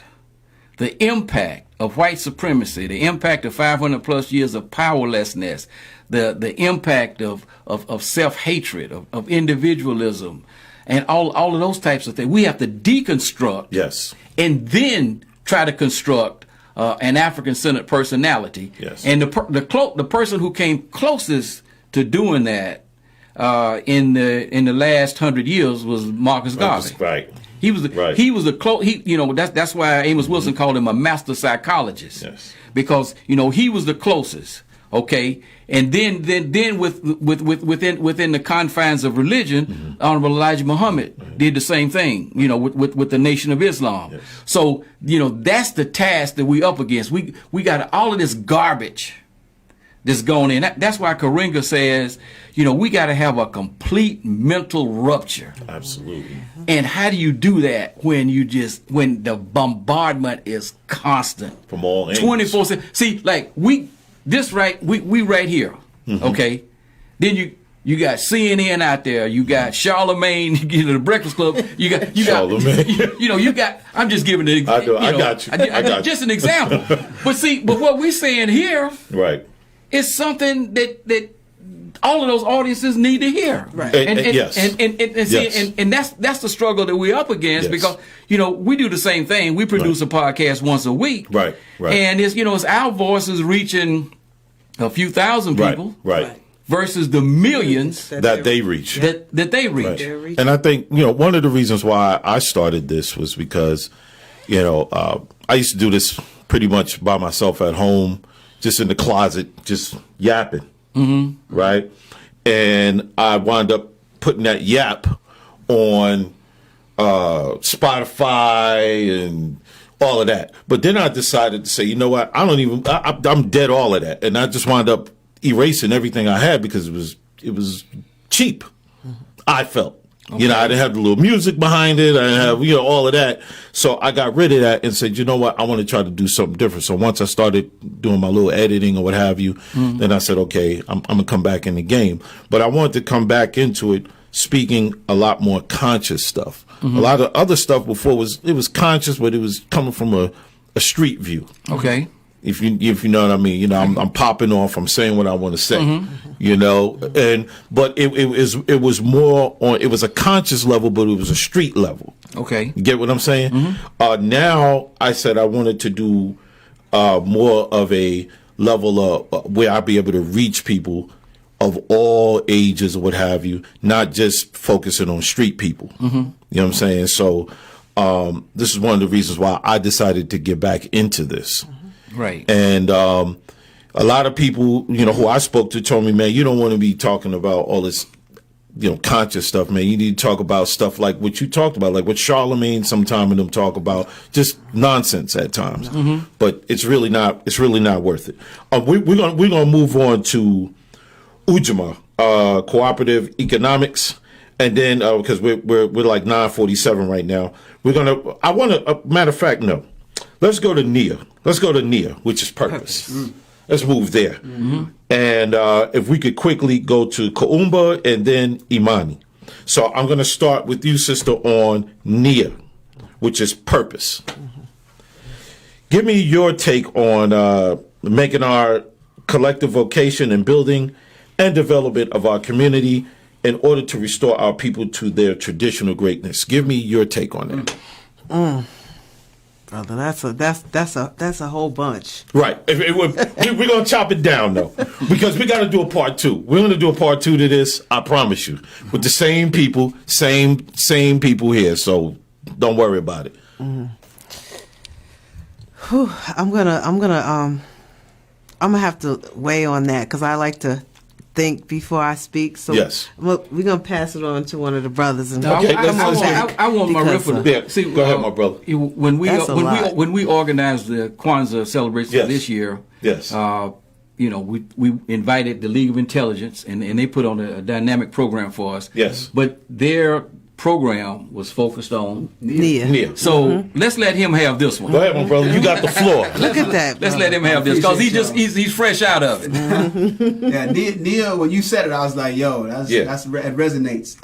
the impact of white supremacy, the impact of 500 plus years of powerlessness, the impact of self-hatred, of individualism, and all of those types of things. We have to deconstruct and then try to construct an African-centered personality. Yes. And the person who came closest to doing that in the last 100 years was Marcus Garvey. Right. He was that's why Amos Wilson called him a master psychologist. Yes. Because he was the closest. Okay, and then within the confines of religion, Honorable Elijah Muhammad did the same thing. With the Nation of Islam. Yes. So that's the task that we up against. We got all of this garbage that's going in. That's why Karenga says, we got to have a complete mental rupture. Absolutely. And how do you do that when the bombardment is constant from all angles? 24/7? See, like we right here, okay? Then you got CNN out there, you got Charlemagne, the Breakfast Club, you got Charlemagne. I'm just giving it. I got you. Just an example. But what we're saying here, right, is something that all of those audiences need to hear. Right. And that's the struggle that we're up against because we do the same thing. We produce a podcast once a week. Right. And it's our voices reaching a few thousand people. Right. Versus the millions that they reach. That they reach. Right. And I think, one of the reasons why I started this was because, I used to do this pretty much by myself at home, just in the closet, just yapping. Mm-hmm. Right. And I wound up putting that yap on Spotify and all of that. But then I decided to say, you know what? I'm dead all of that. And I just wound up erasing everything I had because it was cheap. Mm-hmm. I felt. Okay. I didn't have the little music behind it. I didn't have, all of that. So I got rid of that and said, you know what? I want to try to do something different. So once I started doing my little editing or what have you, then I said, okay, I'm going to come back in the game. But I wanted to come back into it speaking a lot more conscious stuff. Mm-hmm. A lot of other stuff before was conscious, but it was coming from a street view. Okay. If you know what I mean, I'm popping off. I'm saying what I want to say, but it was more on. It was a conscious level, but it was a street level. Okay, you get what I'm saying? Mm-hmm. Now I said I wanted to do more of a level of where I'll be able to reach people of all ages or what have you, not just focusing on street people. You know what I'm saying? So this is one of the reasons why I decided to get back into this. Right. And a lot of people, who I spoke to told me, man, you don't want to be talking about all this, conscious stuff, man. You need to talk about stuff like what you talked about, like what Charlemagne sometime and them talk about, just nonsense at times. But it's really not worth it. We're gonna move on to Ujamaa, cooperative economics. And then, because we're like 9:47 right now, matter of fact, no. Let's go to NIA. Which is purpose. Let's move there. And if we could quickly go to Kaumba and then Imani. So I'm going to start with you, sister, on NIA, which is purpose. Give me your take on making our collective vocation and building and development of our community in order to restore our people to their traditional greatness. Give me your take on that. Brother, that's a whole bunch. Right. We're going to chop it down, though, because we got to do a part 2. We're going to do a part 2 to this, I promise you, with the same people, same people here. So don't worry about it. Whew, I'm gonna have to weigh on that because I like to think before I speak. So yes, we're gonna pass it on to one of the brothers. And okay, I want my riffle to see. Go ahead, my brother. When we organized the Kwanzaa celebration this year, yes, we invited the League of Intelligence, and they put on a dynamic program for us. Yes, but their program was focused on NIA. So let's let him have this one. Go ahead, my brother. You got the floor. Look at that. Let's let him have this because he's fresh out of it. Yeah, NIA. When you said it, I was like, "Yo, it resonates."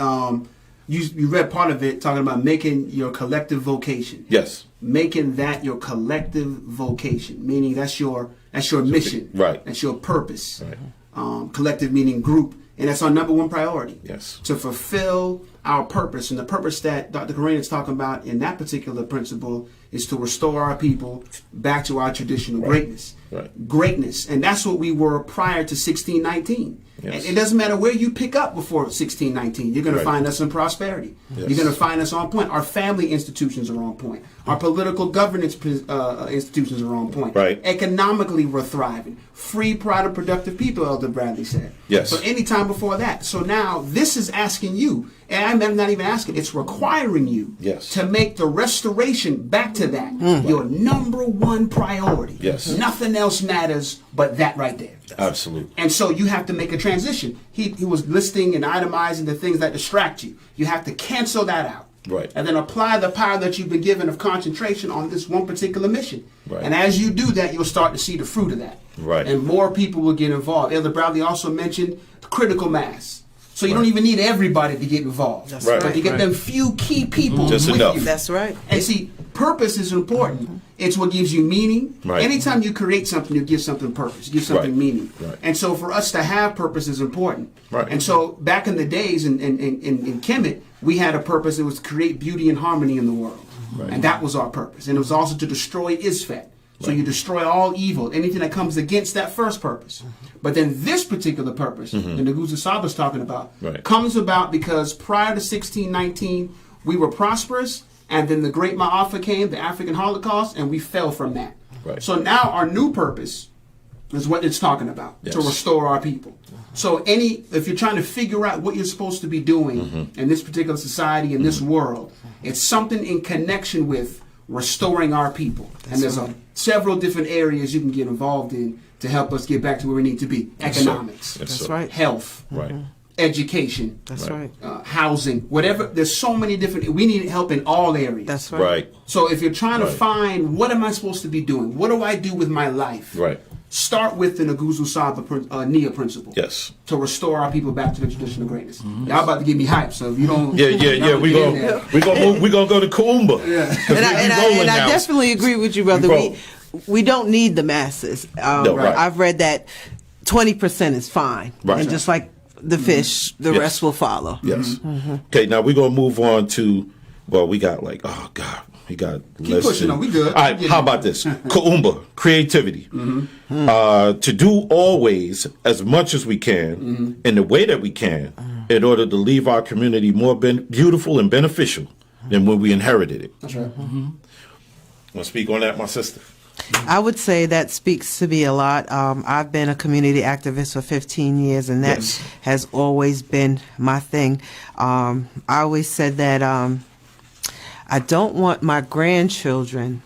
You read part of it talking about making your collective vocation. Yes, making that your collective vocation, meaning that's your mission. Right. That's your purpose. Right. Collective meaning group, and that's our number one priority. Yes. To fulfill our purpose, and the purpose that Dr. Kareem is talking about in that particular principle is to restore our people back to our traditional greatness. Right. Greatness, and that's what we were prior to 1619. Yes. And it doesn't matter where you pick up before 1619. You're going to find us in prosperity. Yes. You're going to find us on point. Our family institutions are on point. Our political governance institutions are on point. Right. Economically, we're thriving. Free, proud, and productive people, Elder Bradley said. Yes. So anytime before that. So now this is asking you, and I'm not even asking, it's requiring you to make the restoration back to that your number one priority. Yes. Nothing else matters but that right there. Absolutely. And so you have to make a transition. He was listing and itemizing the things that distract you. You have to cancel that out. Right. And then apply the power that you've been given of concentration on this one particular mission. Right. And as you do that, you'll start to see the fruit of that. Right. And more people will get involved. Elder Bradley also mentioned critical mass. So you don't even need everybody to get involved. That's right. But you get them few key people Just with enough. you. That's right. And see, purpose is important. It's what gives you meaning. Right. Anytime you create something, you give something purpose. You give something meaning. Right. And so for us to have purpose is important. Right. And so back in the days in Kemet, we had a purpose. It was to create beauty and harmony in the world. Right. And that was our purpose. And it was also to destroy Isfet. So you destroy all evil, anything that comes against that first purpose. But then this particular purpose, that Nguzo Saba's talking about, comes about because prior to 1619, we were prosperous, and then the Great Ma'afa came, the African Holocaust, and we fell from that. Right. So now our new purpose is what it's talking about, to restore our people. So if you're trying to figure out what you're supposed to be doing in this particular society, in this world, it's something in connection with restoring our people. And there's several different areas you can get involved in to help us get back to where we need to be. Economics. That's right. Health. Right. Education. That's right. Housing. Whatever. There's so many different. We need help in all areas. That's right. Right. So if you're trying to find what am I supposed to be doing? What do I do with my life? Right. Start with the Nguzo Saba NIA principle. Yes. To restore our people back to the traditional greatness. Y'all about to give me hype, so if you don't, Yeah. We're gonna go to Kaumba. Yeah. And I definitely agree with you, brother. We don't need the masses. I've read that 20% is fine, and just like the fish, the rest will follow. Yes. Okay. Now we're gonna move on to. Well, we got We got Keep pushing on. We good. All right, how about this? Kuumba, creativity. To do always as much as we can in the way that we can in order to leave our community more beautiful and beneficial than when we inherited it. That's right. Want to speak on that, my sister? I would say that speaks to me a lot. I've been a community activist for 15 years, and that Yes. has always been my thing. I always said that I don't want my grandchildren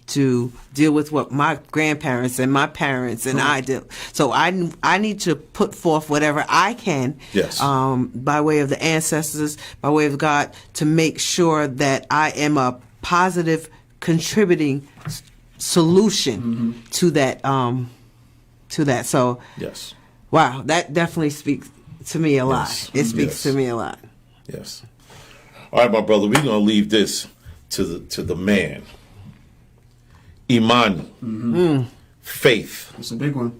to deal with what my grandparents and my parents and I did. So I need to put forth whatever I can, Yes. by way of the ancestors, by way of God, to make sure that I am a positive contributing solution to that. So, Yes. wow, that definitely speaks to me a lot. Yes. It speaks to Yes. me a lot. Yes. All right, my brother, we're gonna leave this to the man. Imani, faith, It's a big one.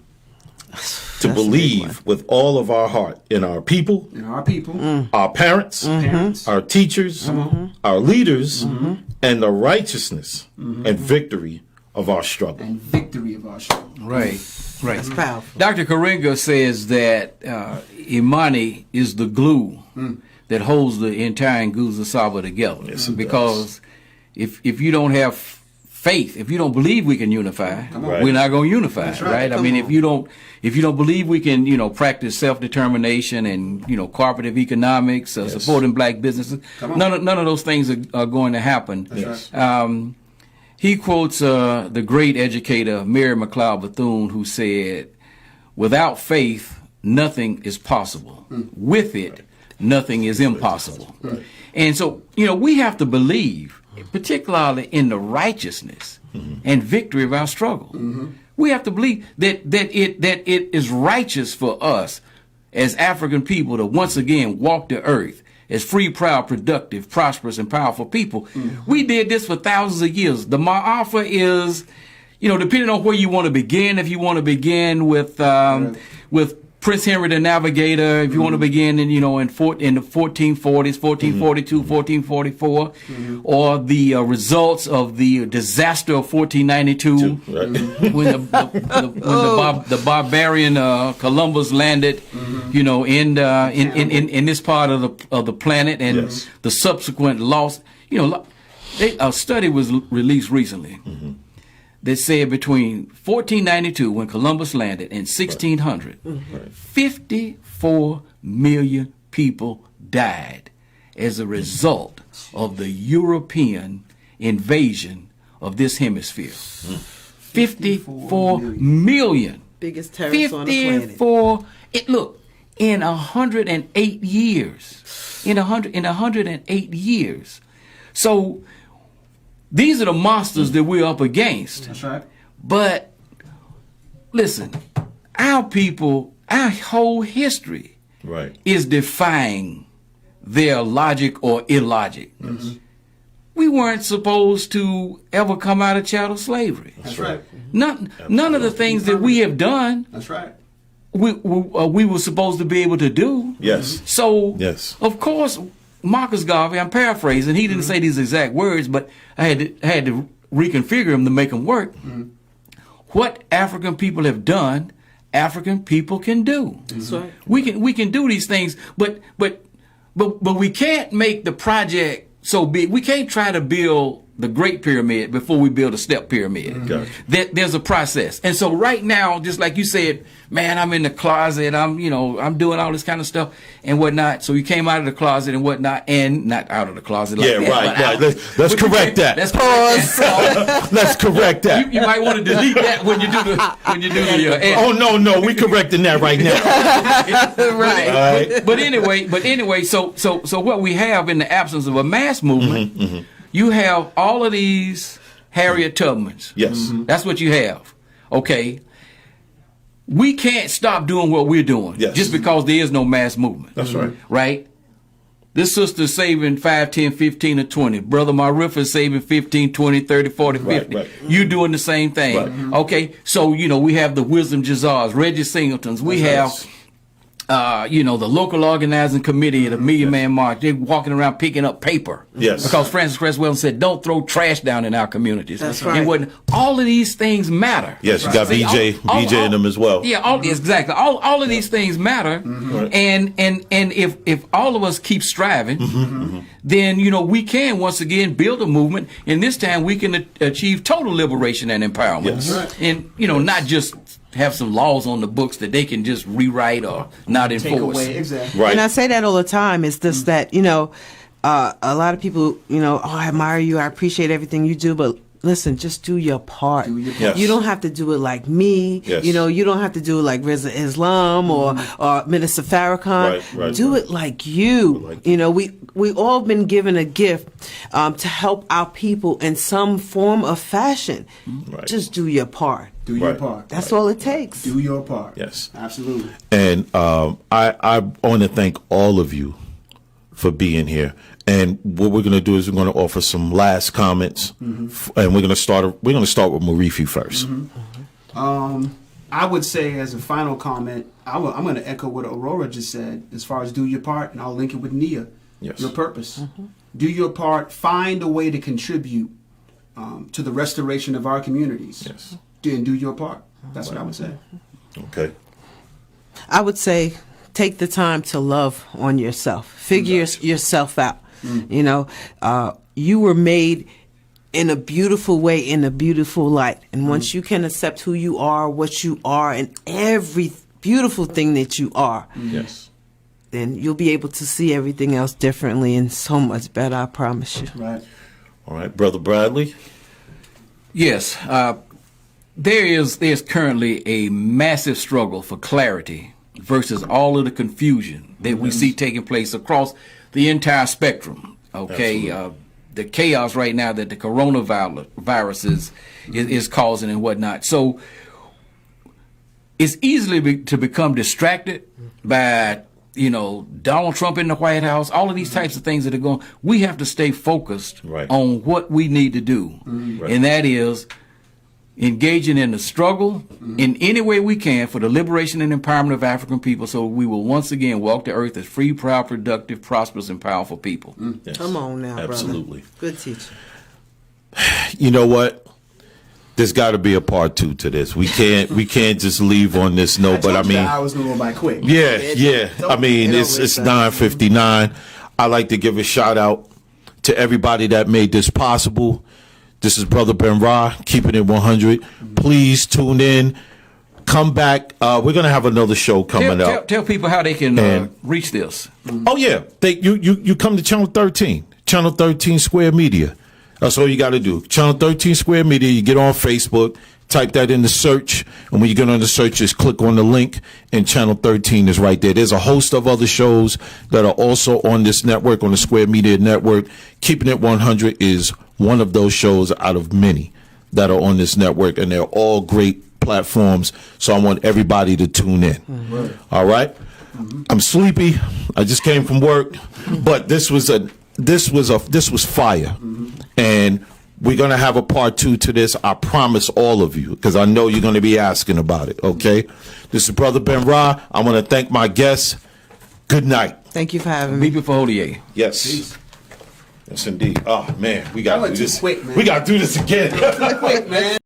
to believe with all of our heart in our people, And our people, our parents, parents, our teachers, our leaders, and the righteousness and victory of our struggle. and victory of our struggle. Right. That's powerful. Dr. Karinga says that Imani is the glue that holds the entire Nguzo Saba together. Yes, it because if you don't have faith, if you don't believe we can unify, on. we're not going to unify, That's right. right? I Come mean, on. if you don't believe we can, practice self-determination and, cooperative economics, supporting black businesses, Come on. none of those things are going to happen. That's He quotes the great educator Mary McLeod Bethune, who said, "Without faith, nothing is possible. With it, nothing is impossible." And so, we have to believe, particularly in the righteousness and victory of our struggle. We have to believe that it is righteous for us as African people to once again walk the earth as free, proud, productive, prosperous, and powerful people. We did this for thousands of years. The Ma'afa is, depending on where you want to begin, if you want to begin with Prince Henry the Navigator, if you want to begin in, in the 1440s, 1442, 1444, or the results of the disaster of 1492, Right? when the barbarian Columbus landed, in this part of the planet, and Yes. the subsequent loss. A study was released recently that said between 1492, when Columbus landed, and 1600, 54 million people died as a result of the European invasion of this hemisphere. 54 million. Biggest terrorist on the planet. 54. Look, in 108 years. In 108 years. So these are the monsters that we're up against. That's right. But listen, our people, our whole history Right. is defying their logic or illogic. We weren't supposed to ever come out of chattel slavery. That's right. None of the things that we have done, That's right. we were supposed to be able to do. Yes. So, Yes. of course, Marcus Garvey, I'm paraphrasing, he didn't say these exact words, but I had to reconfigure them to make them work. What African people have done, African people can do. That's right. We can do these things, but we can't make the project so big. We can't try to build the Great Pyramid before we build a step pyramid. Gotcha. There's a process. And so right now, just like you said, man, I'm in the closet, I'm doing all this kind of stuff and whatnot. So you came out of the closet and whatnot, and not out of the closet like Yeah, that, right, but right. out. Let's But you correct that. Let's correct that. Let's correct that. You might want to delete that when you do the Oh no, we correcting that right now. Right. All right. But anyway, so what we have in the absence of a mass movement, you have all of these Harriet Tubmans. Yes. That's what you have. Okay. We can't stop doing what we're doing Yes. just because there is no mass movement. That's right. Right? This sister's saving 5, 10, 15, or 20. Brother Marif is saving 15, 20, 30, 40, 50. Right. You doing the same thing. Right. Okay? So, we have the Wisdom Jazars, Reggie Singletons. We have the local organizing committee of the Million Man March, they're walking around picking up paper. Yes. Because Francis Cresswell said, don't throw trash down in our communities. That's right. And all of these things matter. Yes, you got See, BJ in them as well. Yeah, exactly. All of these things matter. And if all of us keep striving, then, we can once again build a movement. And this time we can achieve total liberation and empowerment. Yes. Right. And, not just have some laws on the books that they can just rewrite or not enforce. Take away, exactly. Right. And I say that all the time. It's just that, a lot of people, I admire you. I appreciate everything you do. But listen, just do your part. Yes. You don't have to do it like me. Yes. You don't have to do it like Reza Islam or Minister Farrakhan. Right, do it like you. We all been given a gift to help our people in some form of fashion. Right. Just do your part. Do your Right. part. That's all it takes. Do your part. Yes. Absolutely. And I want to thank all of you for being here. And what we're going to do is we're going to offer some last comments, and we're going to start with Marifi first. I would say as a final comment, I'm going to echo what Aurora just said as far as do your part, and I'll link it with Nia. Yes. Your purpose. Do your part. Find a way to contribute to the restoration of our communities. Yes. And do your part. That's what I would say. Okay. I would say take the time to love on yourself. Figure yourself out. You were made in a beautiful way, in a beautiful light. And once you can accept who you are, what you are, and every beautiful thing that you are, Yes. then you'll be able to see everything else differently and so much better, I promise you. Right. All right, Brother Bradley. Yes. There's currently a massive struggle for clarity versus all of the confusion that we see taking place across the entire spectrum. Okay, the chaos right now that the coronavirus is causing and whatnot. So it's easily to become distracted by Donald Trump in the White House, all of these types of things that are going. We have to stay focused on what we need to do, and that is engaging in the struggle in any way we can for the liberation and empowerment of African people, so we will once again walk the earth as free, proud, productive, prosperous, and powerful people. Yes. Come on now, Absolutely. brother. Good teacher. You know what? There's got to be a part 2 to this. We can't just leave on this note. But I mean, I was going to go by quick. Yeah. I mean, it's 9:59. I like to give a shout out to everybody that made this possible. This is Brother Ben Ra, keeping it 100. Please tune in. Come back. We're going to have another show coming up. Tell people how they can reach this. Oh, yeah. You come to Channel 13, Channel 13 Square Media. That's all you got to do. Channel 13 Square Media. You get on Facebook, type that in the search, and when you get on the search, just click on the link, and Channel 13 is right there. There's a host of other shows that are also on this network, on the Square Media Network. Keeping It 100 is one of those shows out of many that are on this network, and they're all great platforms, so I want everybody to tune in. All right? I'm sleepy. I just came from work, but this was fire. And we're going to have a part 2 to this. I promise all of you, because I know you're going to be asking about it, okay? This is Brother Ben Ra. I want to thank my guests. Good night. Thank you for having me. Bibi Fahodier. Yes. Peace. Yes, indeed. Oh, man, we got to do this. Quick, man. We got to do this again. Quick, man.